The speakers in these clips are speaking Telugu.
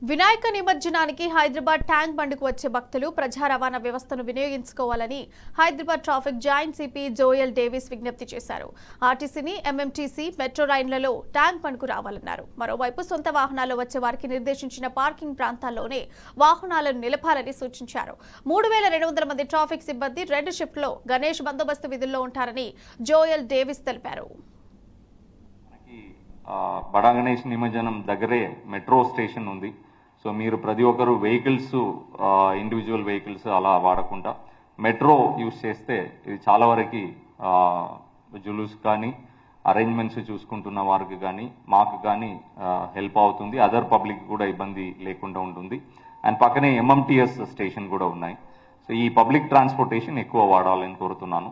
వినాయక నిమజ్జనానికి హైదరాబాద్ ట్యాంక్ బండ్కు వచ్చే భక్తులు ప్రజా రవాణా వ్యవస్థను వినియోగించుకోవాలని Hyderabad traffic joint CP Joel Davis విజ్ఞప్తి చేశారు. ఆర్టీసీని, ఎంఎంటీసీ, మెట్రో రైళ్లలో ట్యాంక్ బండ్కు రావాలన్నారు. మరోవైపు సొంత వాహనాల్లో వచ్చే వారికి నిర్దేశించిన పార్కింగ్ ప్రాంతాల్లోనే వాహనాలను నిలపాలని సూచించారు. 3200 మంది ట్రాఫిక్ సిబ్బంది 2 షిఫ్ట్లో గణేష్ బందోబస్తు విధుల్లో ఉంటారని జోయల్ డేవిస్ తెలిపారు. బడా గణేష్ నిమజ్జనం దగ్గరే మెట్రో స్టేషన్ ఉంది. సో మీరు ప్రతి ఒక్కరు వెహికల్స్, ఇండివిజువల్ వెహికల్స్ అలా వాడకుండా మెట్రో యూజ్ చేస్తే ఇది చాలా వరకు జులూస్ కానీ అరేంజ్మెంట్స్ చూసుకుంటున్న వారికి కానీ మాకు కానీ హెల్ప్ అవుతుంది. అదర్ పబ్లిక్ కూడా ఇబ్బంది లేకుండా ఉంటుంది. అండ్ పక్కనే ఎంఎంటీఎస్ స్టేషన్ కూడా ఉన్నాయి. సో ఈ పబ్లిక్ ట్రాన్స్పోర్టేషన్ ఎక్కువ వాడాలని కోరుతున్నాను.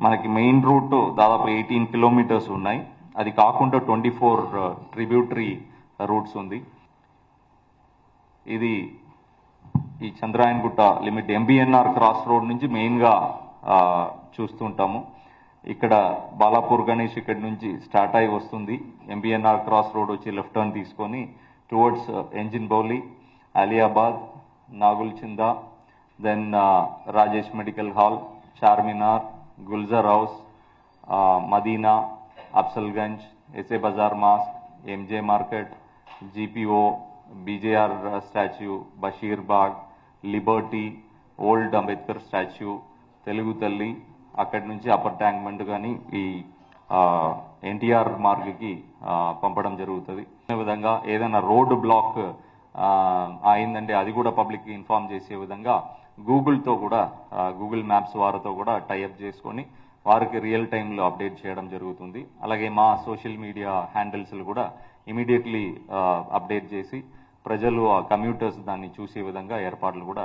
మనకి మెయిన్ రూట్ దాదాపు 18 కిలోమీటర్స్ ఉన్నాయి. అది కాకుండా 24 ట్రిబ్యూటరీ రూట్స్ ఉంది. ఇది ఈ Chandrayangutta limit MBNR cross road నుంచి మెయిన్గా చూస్తుంటాము. ఇక్కడ బాలాపూర్ గణేష్ ఇక్కడ నుంచి స్టార్ట్ అయి వస్తుంది. ఎంబీఎన్ఆర్ క్రాస్ రోడ్ వచ్చి లెఫ్ట్ టర్న్ తీసుకొని towards Engine Bowli, Aliabad, Nagulchinta, then Rajesh medical hall, Charminar, Gulzar Houz, Madina, Afzalgunj, SA Bazar mosque, MJ market, GPO, BJR statue, Basheer Bagh, Liberty, old Ambedkar statue, Telugu Talli, అక్కడి నుంచి అప్పర్ ట్యాంక్ బండ్ కానీ ఈ ఎన్టీఆర్ మార్గ్కి పంపడం జరుగుతుంది. అదే విధంగా ఏదైనా రోడ్డు బ్లాక్ అయిందంటే అది కూడా పబ్లిక్కి ఇన్ఫార్మ్ చేసే విధంగా గూగుల్తో కూడా, గూగుల్ మ్యాప్స్ వారితో కూడా టైఅప్ చేసుకొని వారికి రియల్ టైంలో అప్డేట్ చేయడం జరుగుతుంది. అలాగే మా సోషల్ మీడియా హ్యాండిల్స్లు కూడా ఇమీడియట్లీ అప్డేట్ చేసి ప్రజలు, కమ్యూటర్స్ దాన్ని చూసే విధంగా ఏర్పాట్లు కూడా